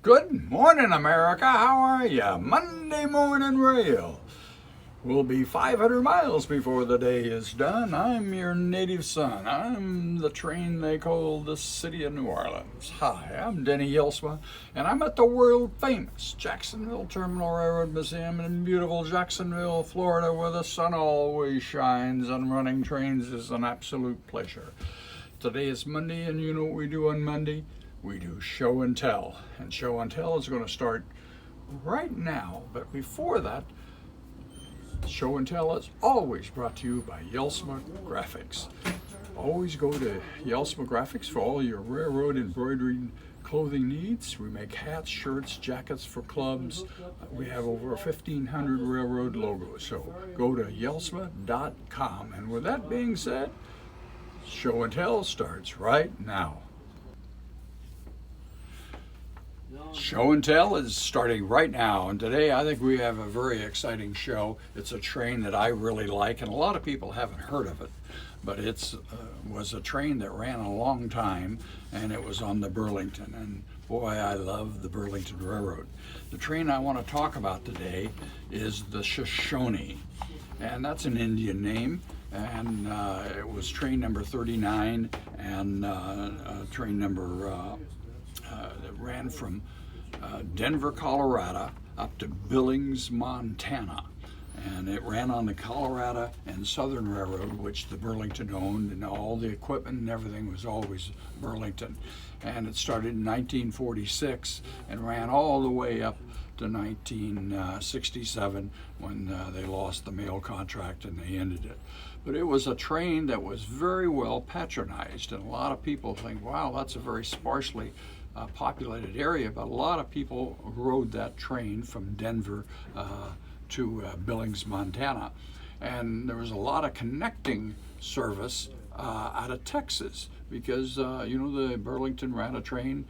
Good morning, America. How are ya? Monday morning rail. We'll be 500 miles before the day is done. I'm your native son. I'm the train they call the city of New Orleans. Hi, I'm Denny Jelsma, and I'm at the world famous Jacksonville Terminal Railroad Museum in beautiful Jacksonville, Florida, where the sun always shines and running trains is an absolute pleasure. Today is Monday, and you know what we do on Monday? We do show and tell. And show and tell is going to start right now. But before that, show and tell is always brought to you by Jelsma Graphics. Always go to Jelsma Graphics for all your railroad embroidery clothing needs. We make hats, shirts, jackets for clubs. We have over 1,500 railroad logos. So go to jelsma.com. And with that being said, show and tell starts right now. Show and tell is starting right now, and today I think we have a very exciting show. It's a train that I really like, and a lot of people haven't heard of it, but it was a train that ran a long time, and it was on the Burlington, and boy, I love the Burlington Railroad. The train I want to talk about today is the Shoshone, and that's an Indian name, and it was train number 39, and train number that ran from Denver, Colorado, up to Billings, Montana. And it ran on the Colorado and Southern Railroad, which the Burlington owned, and all the equipment and everything was always Burlington. And it started in 1946 and ran all the way up to 1967 when they lost the mail contract and they ended it. But it was a train that was very well patronized, and a lot of people think, wow, that's a very sparsely populated area, but a lot of people rode that train from Denver to Billings, Montana. And there was a lot of connecting service out of Texas because, the Burlington ran a train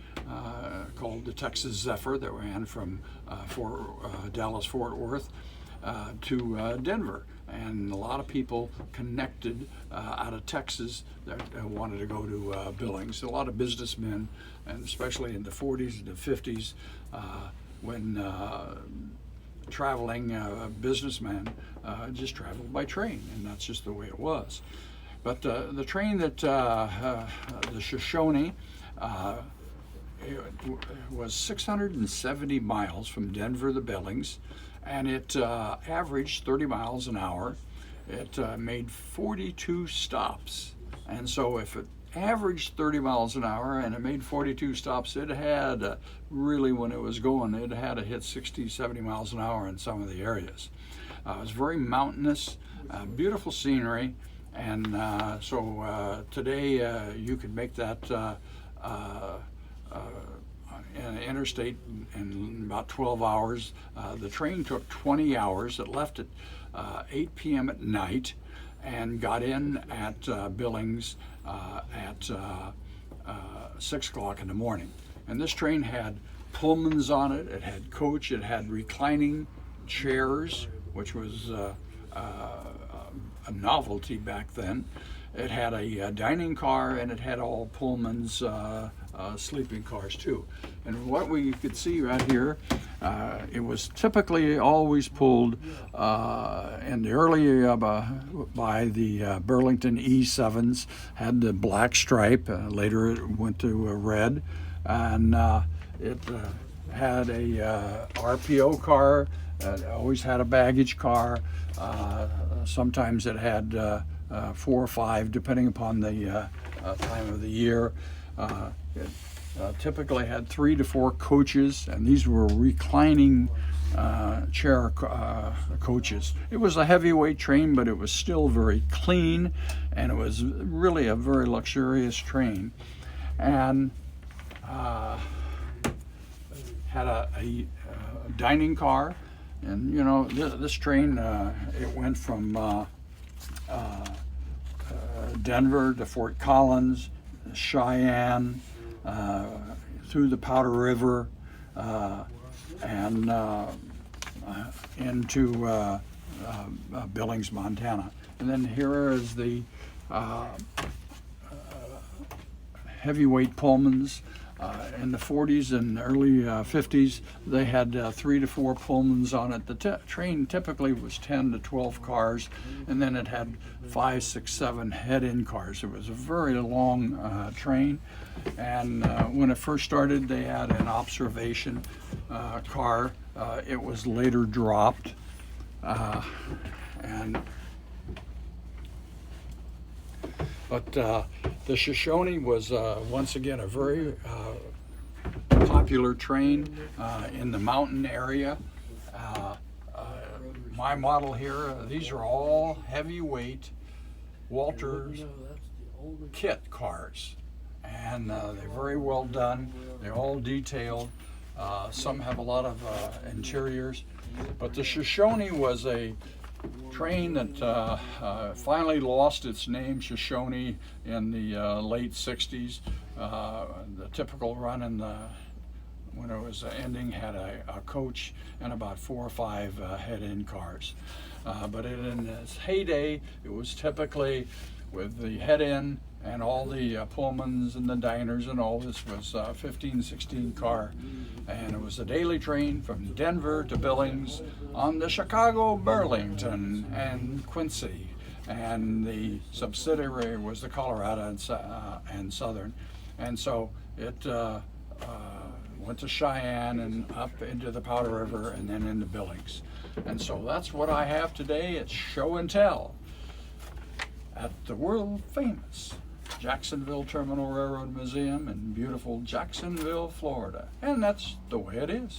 called the Texas Zephyr that ran from Dallas-Fort Worth to Denver. And a lot of people connected out of Texas that wanted to go to Billings. A lot of businessmen, and especially in the 40s and the 50s, when traveling businessmen just traveled by train, and that's just the way it was. But the train that the Shoshone it was 670 miles from Denver to Billings, and it averaged 30 miles an hour. It made 42 stops, and so if it averaged 30 miles an hour and it made 42 stops, it had really, when it was going, it had to hit 60, 70 miles an hour in some of the areas. It was very mountainous, beautiful scenery, and so today you could make that interstate in about 12 hours. The train took 20 hours. It left at 8 p.m. at night and got in at Billings at 6 o'clock in the morning. And this train had Pullmans on it. It had coach. It had reclining chairs, which was a novelty back then. It had a dining car, and it had all Pullman's sleeping cars too. And what we could see right here, it was typically always pulled in the early by the Burlington E7s, had the black stripe. Later it went to red, and it had a RPO car. Always had a baggage car. Sometimes it had 4 or 5, depending upon the time of the year. It typically had 3 to 4 coaches, and these were reclining chair coaches. It was a heavyweight train, but it was still very clean, and it was really a very luxurious train. And had a dining car, and this train it went from Denver to Fort Collins, Cheyenne, through the Powder River, and into Billings, Montana. And then here is the heavyweight Pullmans In the 40s and early 50s, they had 3 to 4 Pullmans on it. The train typically was 10 to 12 cars, and then it had 5, 6, 7 head-in cars. It was a very long train, and when it first started, they had an observation car. It was later dropped, but the Shoshone was once again a very popular train in the mountain area. My model here, these are all heavyweight Walters kit cars, and they're very well done. They're all detailed. Some have a lot of interiors, but the Shoshone was a train that finally lost its name, Shoshone, in the late 60s. The typical run when it was ending had a coach and about 4 or 5 head-in cars. But in its heyday, it was typically with the head-in and all the Pullmans and the diners and all. This was a 15, 16 car, and it was a daily train from Denver to Billings on the Chicago, Burlington, and Quincy, and the subsidiary was the Colorado and Southern, and so it went to Cheyenne and up into the Powder River and then into Billings. And so that's what I have today. It's show and tell at the world famous Jacksonville Terminal Railroad Museum in beautiful Jacksonville, Florida. And that's the way it is.